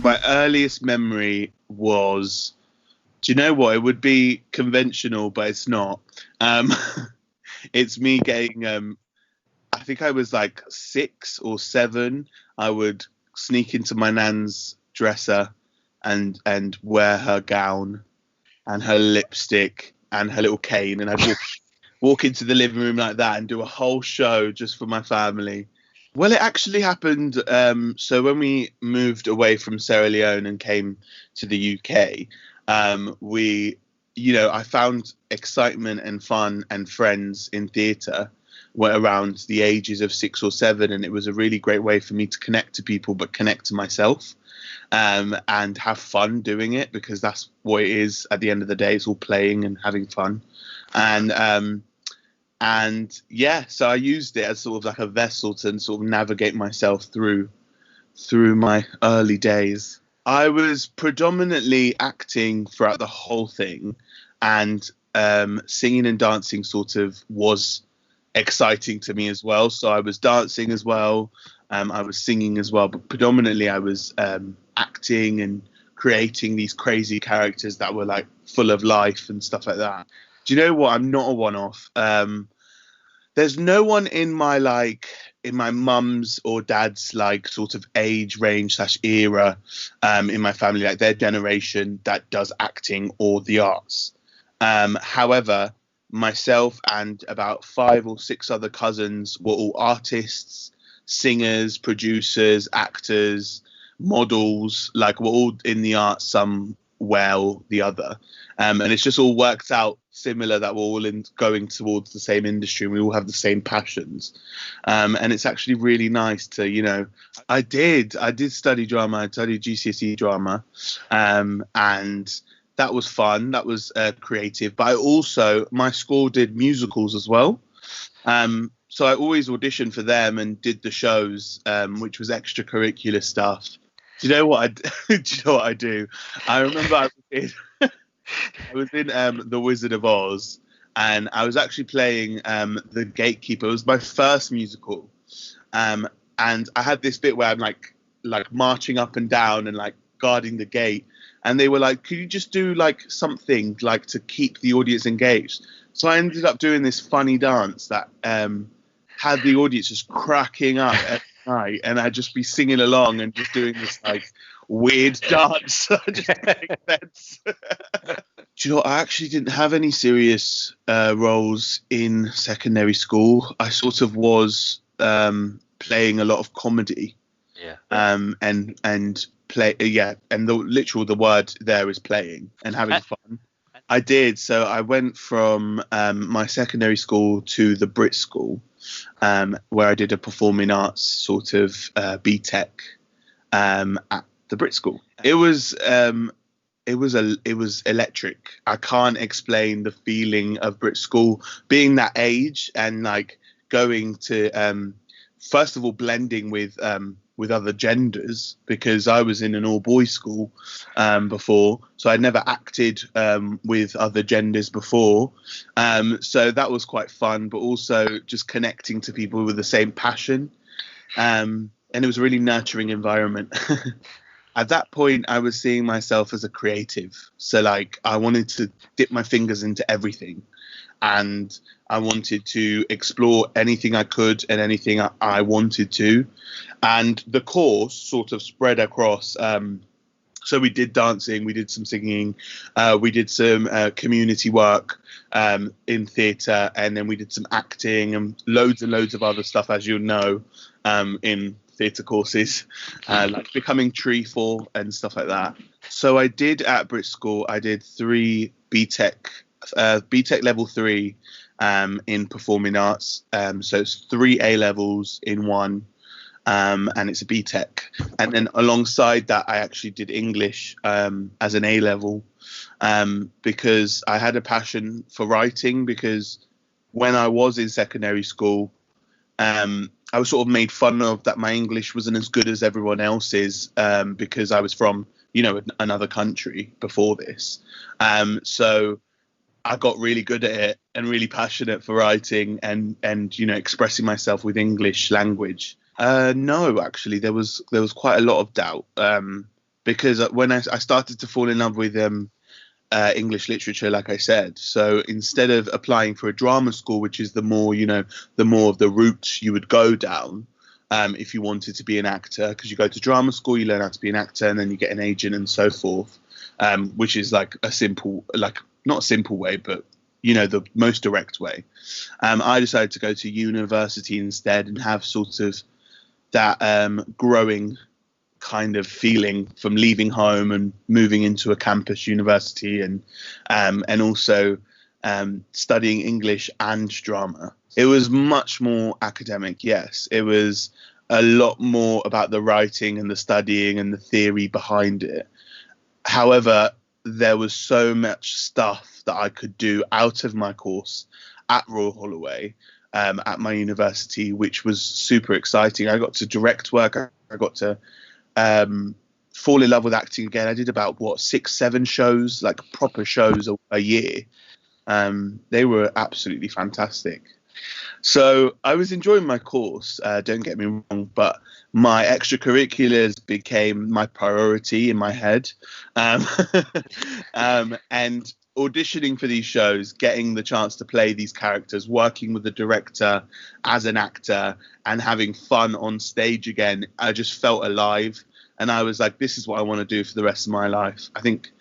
My earliest memory was, do you know what? It would be conventional, but it's not. Um, it's me getting, I think I was like 6 or 7. I would sneak into my nan's dresser and wear her gown and her lipstick and her little cane, and I'd walk into the living room like that and do a whole show just for my family. Well, it actually happened. So when we moved away from Sierra Leone and came to the UK, I found excitement and fun and friends in theatre were around the ages of 6 or 7, and it was a really great way for me to connect to people, but connect to myself, and have fun doing it, because that's what it is at the end of the day. It's all playing and having fun, and yeah, so I used it as sort of like a vessel to sort of navigate myself through my early days. I was predominantly acting throughout the whole thing, and singing and dancing sort of was exciting to me as well. So I was dancing as well, I was singing as well, but predominantly I was acting and creating these crazy characters that were like full of life and stuff like that. Do you know what? I'm not a one-off. There's no one in my mum's or dad's like sort of age range / era, in my family, like their generation, that does acting or the arts. However, myself and about 5 or 6 other cousins were all artists, singers, producers, actors, models. Like, we're all in the arts somewhere or the other, and it's just all worked out similar that we're all going towards the same industry, and we all have the same passions, and it's actually really nice to, I did study drama. I studied GCSE drama, and that was fun. That was creative. But my school did musicals as well. So I always auditioned for them and did the shows, which was extracurricular stuff. Do you know what I do? I remember I was in The Wizard of Oz, and I was actually playing the gatekeeper. It was my first musical, and I had this bit where I'm like marching up and down and like guarding the gate, and they were like, "Could you just do like something like to keep the audience engaged?" So I ended up doing this funny dance that had the audience just cracking up every night, and I'd just be singing along and just doing this like weird dance just to make sense. Do you know, I actually didn't have any serious roles in secondary school. I sort of was playing a lot of comedy. Yeah. And play, yeah, and the word there is playing and having fun. I did. So I went from my secondary school to the Brit School, where I did a performing arts sort of BTEC at the Brit School. It was electric. I can't explain the feeling of Brit School, being that age and like going to first of all blending with other genders, because I was in an all boys school before, so I'd never acted with other genders before, so that was quite fun, but also just connecting to people with the same passion, and it was a really nurturing environment. At that point, I was seeing myself as a creative. So like, I wanted to dip my fingers into everything, and I wanted to explore anything I could and anything I wanted to. And the course sort of spread across. So we did dancing, we did some singing, we did some community work in theatre, and then we did some acting and loads of other stuff, as you know, in theatre courses, like becoming treacle and stuff like that. So I did at Brit School, I did 3 BTEC level 3 in performing arts. So it's 3 A levels in one, and it's a BTEC. And then alongside that, I actually did English as an A level, because I had a passion for writing, because when I was in secondary school, I was sort of made fun of that my English wasn't as good as everyone else's, because I was from, another country before this. So I got really good at it and really passionate for writing and expressing myself with English language. No, actually, there was quite a lot of doubt. because when I started to fall in love with English literature, like I said. So instead of applying for a drama school, which is the more, the more of the route you would go down, if you wanted to be an actor, because you go to drama school, you learn how to be an actor, and then you get an agent and so forth, which is like a simple, like not a simple way, but the most direct way. I decided to go to university instead and have sort of that growing kind of feeling from leaving home and moving into a campus university, and also studying English and drama. It was much more academic, yes. It was a lot more about the writing and the studying and the theory behind it. However, there was so much stuff that I could do out of my course at Royal Holloway, at my university, which was super exciting. I got to direct work. I got to fall in love with acting again. I did about 6-7 shows, like proper shows a year. They were absolutely fantastic. So I was enjoying my course, don't get me wrong, but my extracurriculars became my priority in my head. And auditioning for these shows, getting the chance to play these characters, working with the director as an actor, and having fun on stage again, I just felt alive. And I was like, this is what I want to do for the rest of my life. I think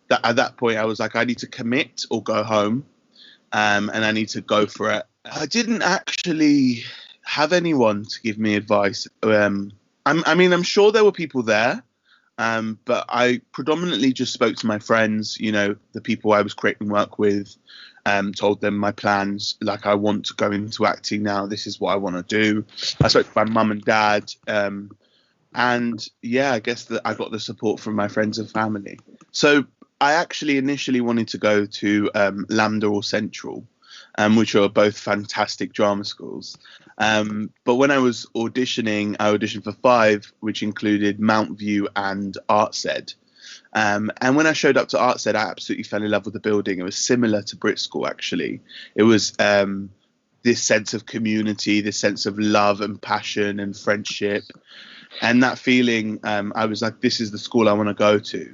that at that point I was like, I need to commit or go home, and I need to go for it. I didn't actually have anyone to give me advice. I'm sure there were people there, but I predominantly just spoke to my friends, the people I was creating work with, told them my plans. Like, I want to go into acting now. This is what I want to do. I spoke to my mum and dad. And yeah, I guess that I got the support from my friends and family. So I actually initially wanted to go to Lambda or Central, which are both fantastic drama schools. But when I was auditioning, I auditioned for 5, which included Mount View and ArtsEd. And when I showed up to ArtsEd, I absolutely fell in love with the building. It was similar to Brit School, actually. It was this sense of community, this sense of love and passion and friendship. And that feeling, I was like, this is the school I want to go to.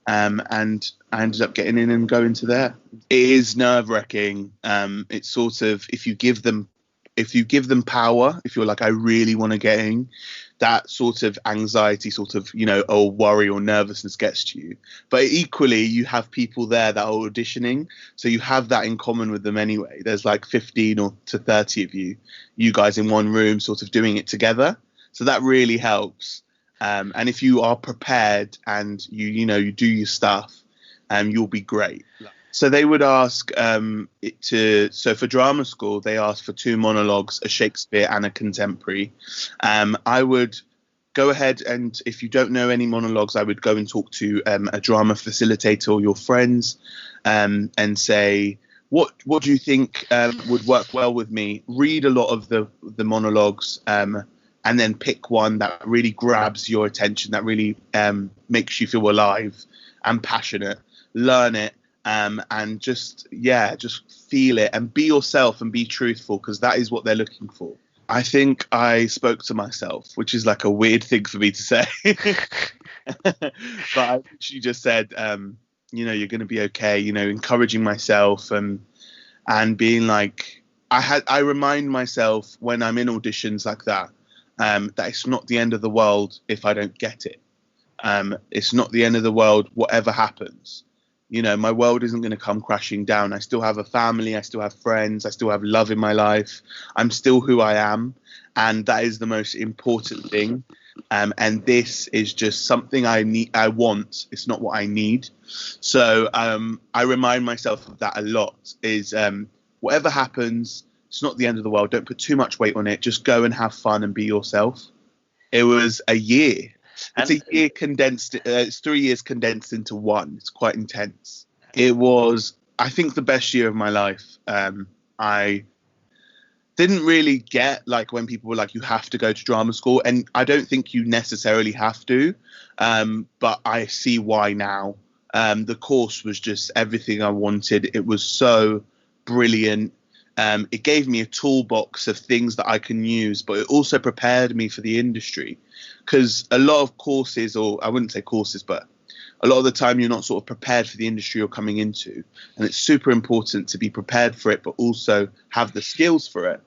And I ended up getting in and going to there. It is nerve-wracking. It's sort of, if you give them power, if you're like, I really want to get in, that sort of anxiety, sort of, or worry or nervousness gets to you. But equally, you have people there that are auditioning, so you have that in common with them anyway. There's like 15 or to 30 of you guys in one room, sort of doing it together. So that really helps. And if you are prepared and you do your stuff, you'll be great. So they would ask so for drama school, they asked for 2 monologues, a Shakespeare and a contemporary. I would go ahead, and if you don't know any monologues, I would go and talk to a drama facilitator or your friends, and say, what do you think would work well with me? Read a lot of the monologues, and then pick one that really grabs your attention, that really makes you feel alive and passionate. Learn it, and just feel it and be yourself and be truthful, because that is what they're looking for. I think I spoke to myself, which is like a weird thing for me to say. But I actually just said, you're going to be okay, encouraging myself and being like, I remind myself when I'm in auditions like that, that it's not the end of the world if I don't get it. It's not the end of the world, whatever happens. My world isn't going to come crashing down. I still have a family. I still have friends. I still have love in my life. I'm still who I am. And that is the most important thing. And this is just something I want. It's not what I need. So I remind myself of that a lot, is whatever happens, it's not the end of the world. Don't put too much weight on it. Just go and have fun and be yourself. It was a year. It's a year condensed. It's 3 years condensed into one. It's quite intense. It was, I think, the best year of my life. I didn't really get like when people were like, you have to go to drama school. And I don't think you necessarily have to. But I see why now. The course was just everything I wanted. It was so brilliant. It gave me a toolbox of things that I can use, but it also prepared me for the industry, because a lot of courses, or I wouldn't say courses, but a lot of the time you're not sort of prepared for the industry you're coming into, and it's super important to be prepared for it, but also have the skills for it.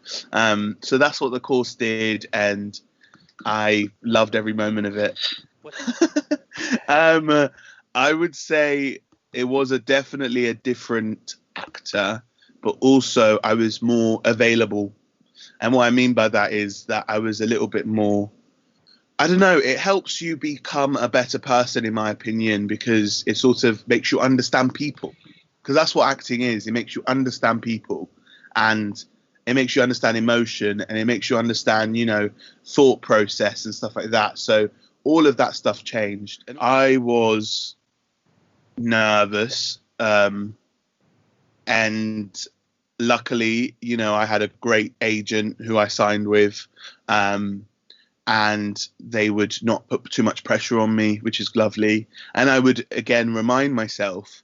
So that's what the course did, and I loved every moment of it. I would say it was definitely a different actor, but also I was more available. And what I mean by that is that I was a little bit more, I don't know, it helps you become a better person, in my opinion, because it sort of makes you understand people. Because that's what acting is. It makes you understand people, and it makes you understand emotion, and it makes you understand, thought process and stuff like that. So all of that stuff changed. And I was nervous. And luckily, I had a great agent who I signed with. And they would not put too much pressure on me, which is lovely. And I would, again, remind myself,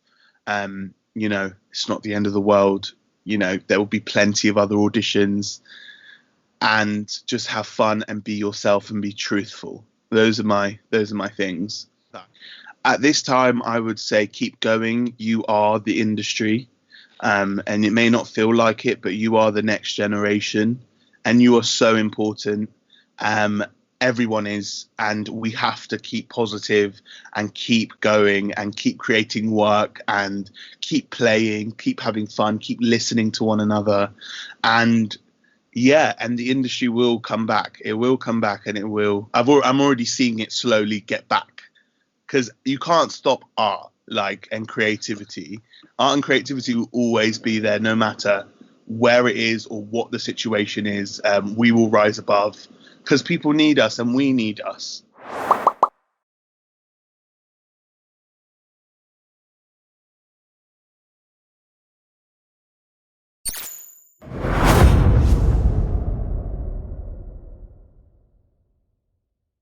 it's not the end of the world. There will be plenty of other auditions, and just have fun and be yourself and be truthful. Those are my things. At this time, I would say keep going. You are the industry, and it may not feel like it, but you are the next generation, and you are so important. Everyone is, and we have to keep positive and keep going and keep creating work and keep playing, keep having fun, keep listening to one another. And and the industry will come back. It will come back, and it will. I'm already seeing it slowly get back, because you can't stop art, and creativity. Art and creativity will always be there, no matter where it is or what the situation is. We will rise above, because people need us and we need us.